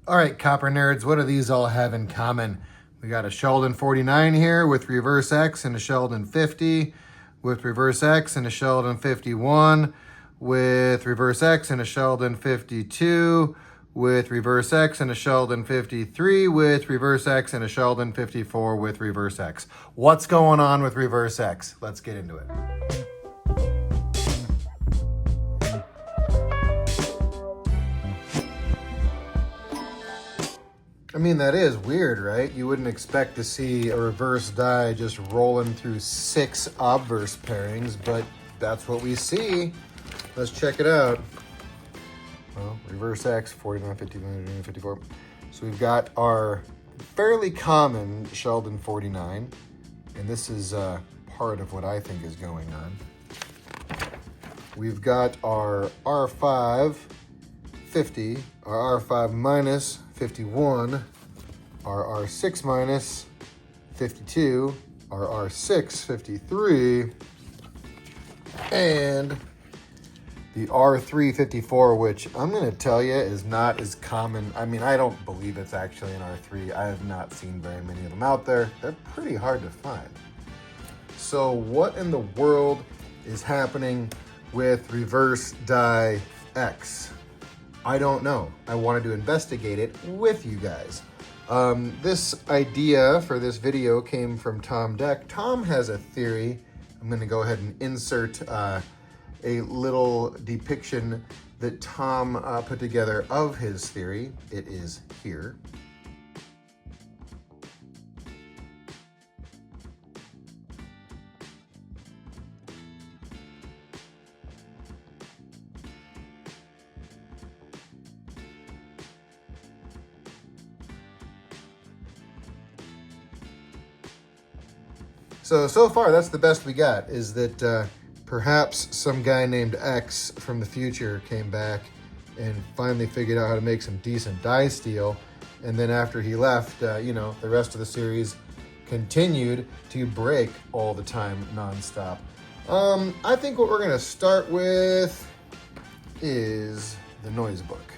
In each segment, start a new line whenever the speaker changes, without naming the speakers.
All right, copper nerds, what do these all have in common? We got a Sheldon 49 here with reverse X and a Sheldon 50 with reverse X and a Sheldon 51 with reverse X and a Sheldon 52 with reverse X and a Sheldon 53 with reverse X and a Sheldon 54 with reverse X. What's going on with reverse X? Let's get into it. I mean, that is weird, right? You wouldn't expect to see a reverse die just rolling through 6 obverse pairings, but that's what we see. Let's check it out. Well, reverse X, 49, 51, 54. So we've got our fairly common Sheldon 49, and this is part of what I think is going on. We've got our R5, 50, our R5 minus, 51, our R6 minus, 52, our R6, 53, and the R3, 54, which I'm going to tell you is not as common. I mean, I don't believe it's actually an R3. I have not seen very many of them out there. They're pretty hard to find. So what in the world is happening with reverse die X? I don't know. I wanted to investigate it with you guys. This idea for this video came from Tom Deck. Tom has a theory. I'm going to go ahead and insert a little depiction that Tom put together of his theory. It is here. So far, that's the best we got, is that perhaps some guy named X from the future came back and finally figured out how to make some decent die steel. And then after he left, you know, the rest of the series continued to break all the time nonstop. I think what we're gonna start with is the noise book.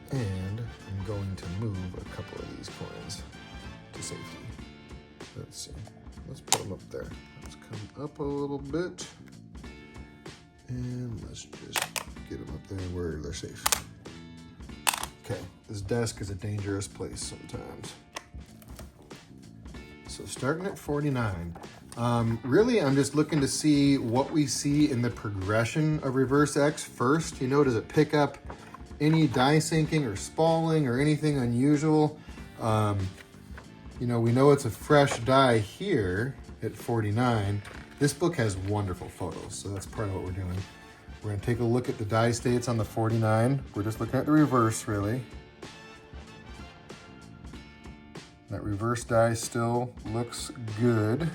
And I'm going to move a couple of these coins to safety. Let's see. Let's put them up there. Let's come up a little bit. And let's just get them up there where they're safe. Okay, this desk is a dangerous place sometimes. So starting at 49. Really, I'm just looking to see what we see in the progression of reverse X first. You know, does it pick up any die sinking or spalling or anything unusual? You know, we know it's a fresh die here at 49. This book has wonderful photos, so that's part of what we're doing. We're gonna take a look at the die states on the 49. We're just looking at the reverse, really. That reverse die still looks good,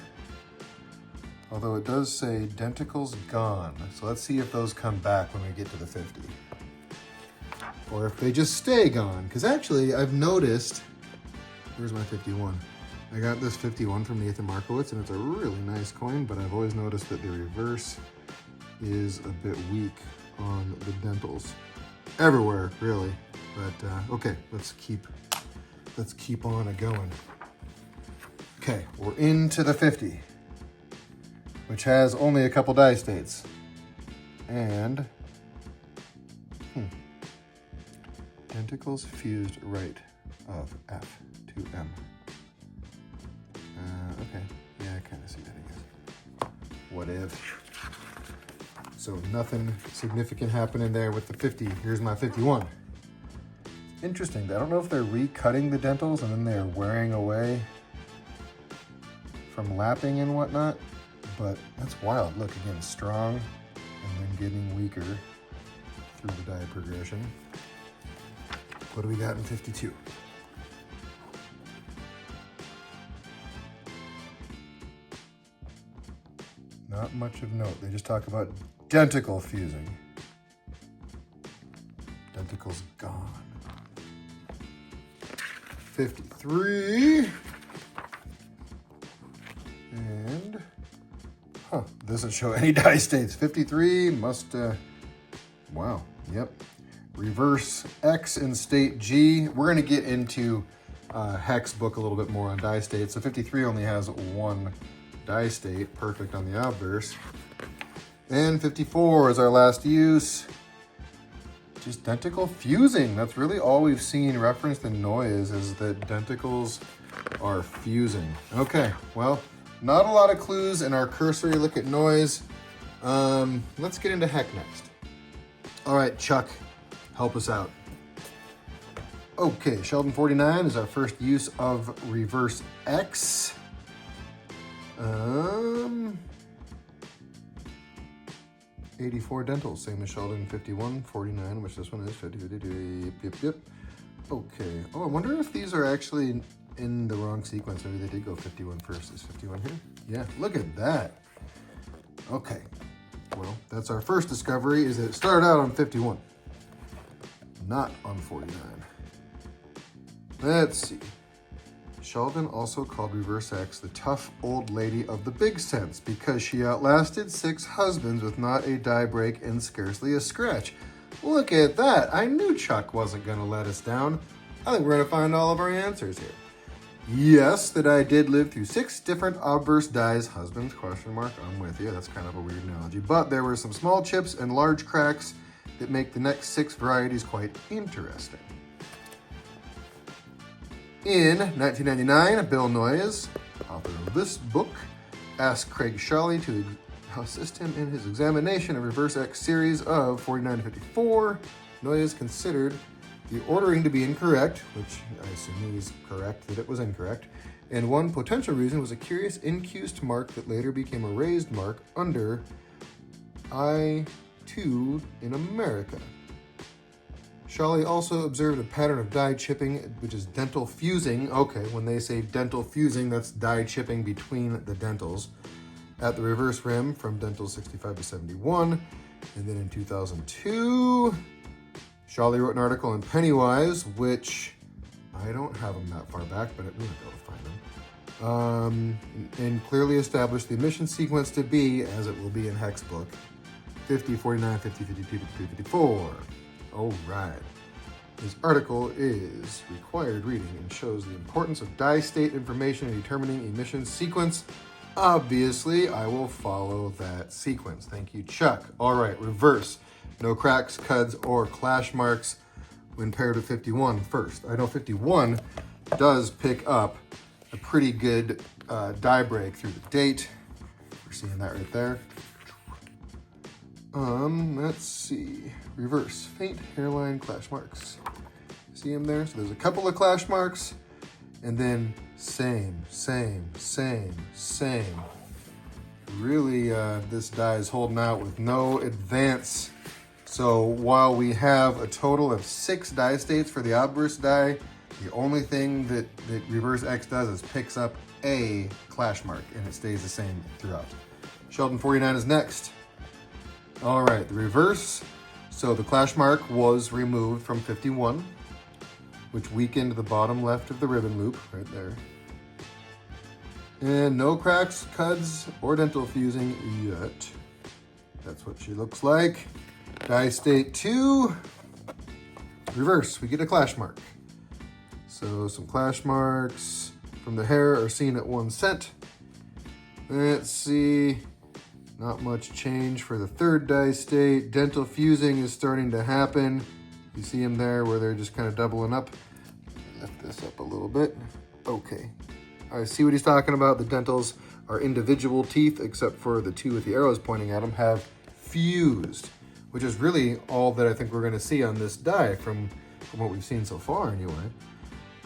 although it does say denticles gone. So let's see if those come back when we get to the 50. Or if they just stay gone, because actually I've noticed. Where's my 51? I got this 51 from Nathan Markowitz, and it's a really nice coin, but I've always noticed that the reverse is a bit weak on the dentals. Everywhere, really. But okay, let's keep on it going. Okay, we're into the 50, which has only a couple die states. And denticles fused right of F to M. Okay, yeah, I kind of see that again. What if? So nothing significant happening there with the 50. Here's my 51. Interesting. I don't know if they're recutting the dentals and then they're wearing away from lapping and whatnot, but that's wild. Look, again, strong and then getting weaker through the die progression. What do we got in 52? Not much of note. They just talk about denticle fusing. Denticles gone. 53. And, doesn't show any die states. 53 must, wow, yep. reverse X in state G. We're going to get into hex book a little bit more on die state. So 53 only has one die state, perfect on the obverse. And 54 is our last use. Just denticle fusing. That's really all we've seen referenced in noise, is that denticles are fusing. Okay, well, not a lot of clues in our cursory look at noise. Let's get into heck next. All right, Chuck, help us out. Okay, Sheldon 49 is our first use of reverse X. 84 dentals, same as Sheldon 51, 49, which this one is 50, 52, yep. Okay, oh, I wonder if these are actually in the wrong sequence. Maybe they did go 51 first. Is 51 here? Yeah, look at that. Okay, well, that's our first discovery, is that it started out on 51, not on 49. Let's see. Sheldon also called reverse X the tough old lady of the big sense because she outlasted 6 husbands with not a die break and scarcely a scratch. Look at that. I knew Chuck wasn't going to let us down. I think we're going to find all of our answers here. Yes, the die did live through 6 different obverse dies. Husbands, question mark. I'm with you. That's kind of a weird analogy. But there were some small chips and large cracks that make the next 6 varieties quite interesting. In 1999, Bill Noyes, author of this book, asked Craig Shawley to assist him in his examination of reverse X series of 49 to 54. Noyes considered the ordering to be incorrect, which I assume is correct that it was incorrect, and one potential reason was a curious incused mark that later became a raised mark under I2 in America. Shawley also observed a pattern of die chipping, which is dental fusing. Okay, when they say dental fusing, that's die chipping between the dentals at the reverse rim from dental 65 to 71. And then in 2002, Shawley wrote an article in Pennywise, which I don't have them that far back, but we might be able to find them. And clearly established the emission sequence to be, as it will be in Hex book, 50, 49, 50, 52, 53, 54. All right. This article is required reading and shows the importance of die state information in determining emission sequence. Obviously, I will follow that sequence. Thank you, Chuck. All right, reverse. No cracks, cuds, or clash marks when paired with 51 first. I know 51 does pick up a pretty good die break through the date. We're seeing that right there. Let's see. Reverse, faint hairline clash marks. See them there? So there's a couple of clash marks, and then same. Really, this die is holding out with no advance. So while we have a total of 6 die states for the obverse die, the only thing that reverse X does is picks up a clash mark, and it stays the same throughout. Sheldon 49 is next. All right, the reverse. So the clash mark was removed from 51, which weakened the bottom left of the ribbon loop right there. And no cracks, cuds, or dental fusing yet. That's what she looks like. Die state 2, reverse, we get a clash mark. So some clash marks from the hair are seen at 1 cent. Let's see. Not much change for the third die state. Dental fusing is starting to happen. You see them there where they're just kind of doubling up. Lift this up a little bit. Okay. I see what he's talking about. The dentals are individual teeth, except for the 2 with the arrows pointing at them, have fused, which is really all that I think we're going to see on this die from what we've seen so far anyway.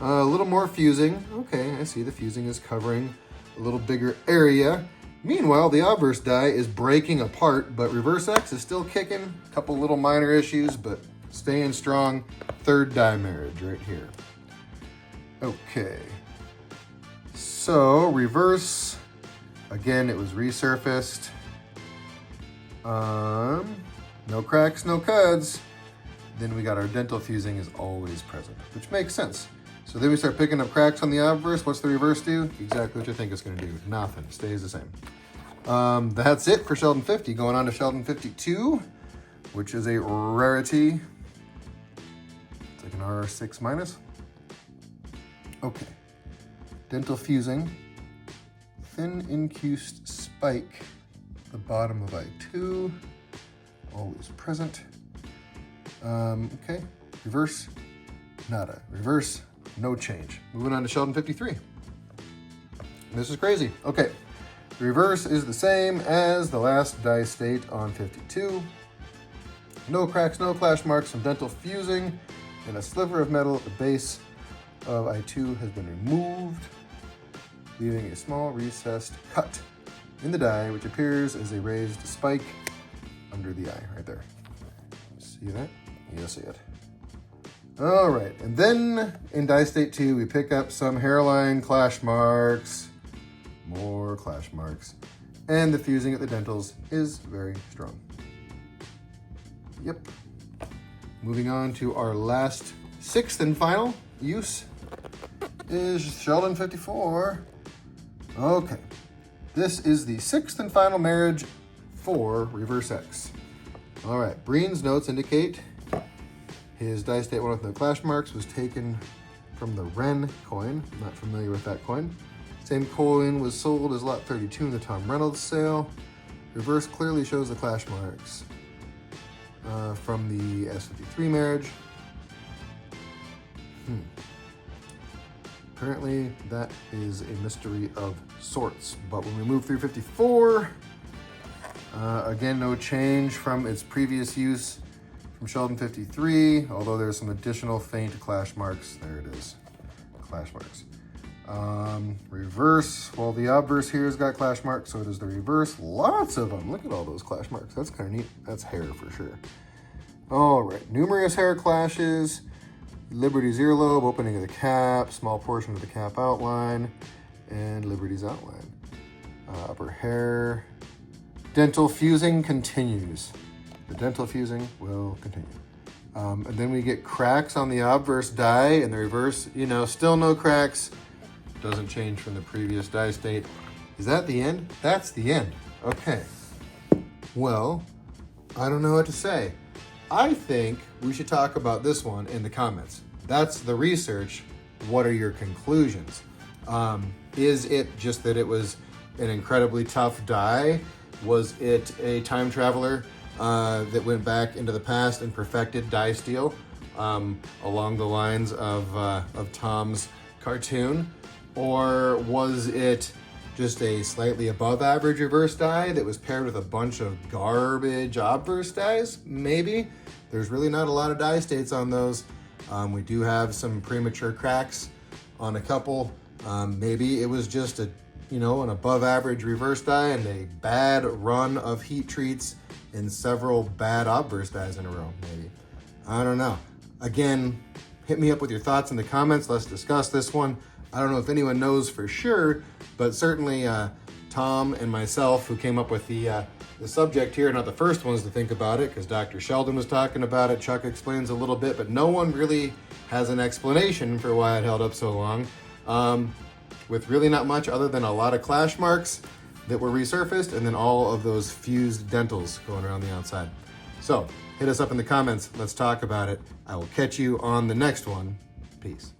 A little more fusing. Okay, I see the fusing is covering a little bigger area. Meanwhile, the obverse die is breaking apart, but reverse X is still kicking. A couple little minor issues, but staying strong. Third die marriage right here. Okay. So, reverse. Again, it was resurfaced. No cracks, no cuds. Then we got our dental fusing is always present, which makes sense. So then we start picking up cracks on the obverse. What's the reverse do? Exactly what you think it's going to do. Nothing. Stays the same. That's it for Sheldon 50. Going on to Sheldon 52, which is a rarity. like an R6 minus. Okay. Dental fusing. Thin incused spike. The bottom of I2. Always present. Okay. Reverse. Nada. Reverse. No change. Moving on to Sheldon 53. This is crazy. Okay. The reverse is the same as the last die state on 52. No cracks, no clash marks, some dental fusing, and a sliver of metal at the base of I2 has been removed, leaving a small recessed cut in the die, which appears as a raised spike under the eye, right there. See that? You'll see it. All right, and then in die state 2, we pick up some hairline clash marks, more clash marks, and the fusing at the dentals is very strong. Yep. Moving on to our last, sixth and final use is Sheldon 54. Okay. This is the sixth and final marriage for Reverse X. All right. Breen's notes indicate his die state one with no clash marks was taken from the Ren coin. I'm not familiar with that coin. Same coin was sold as lot 32 in the Tom Reynolds sale. Reverse clearly shows the clash marks from the S53 marriage. Apparently that is a mystery of sorts. But when we move through 54, again, no change from its previous use from Sheldon 53, although there's some additional faint clash marks. There it is, clash marks. Reverse, well, the obverse here has got clash marks, so does the reverse. Lots of them. Look at all those clash marks. That's kind of neat. That's hair for sure. All right, numerous hair clashes. Liberty's earlobe, opening of the cap, small portion of the cap outline, and Liberty's outline. Upper hair. Dental fusing continues. The dental fusing will continue. And then we get cracks on the obverse die, and the reverse, you know, still no cracks. Doesn't change from the previous die state. Is that the end? That's the end. Okay. Well, I don't know what to say. I think we should talk about this one in the comments. That's the research. What are your conclusions? Is it just that it was an incredibly tough die? Was it a time traveler that went back into the past and perfected die steel along the lines of Tom's cartoon? Or was it just a slightly above average reverse die that was paired with a bunch of garbage obverse dies? Maybe. There's really not a lot of die states on those. We do have some premature cracks on a couple. Maybe it was just an above average reverse die and a bad run of heat treats and several bad obverse dies in a row, maybe. I don't know. Again, hit me up with your thoughts in the comments. Let's discuss this one. I don't know if anyone knows for sure, but certainly Tom and myself, who came up with the subject here, not the first ones to think about it, because Dr. Sheldon was talking about it. Chuck explains a little bit, but no one really has an explanation for why it held up so long. With really not much other than a lot of clash marks that were resurfaced, and then all of those fused dentals going around the outside. So hit us up in the comments. Let's talk about it. I will catch you on the next one. Peace.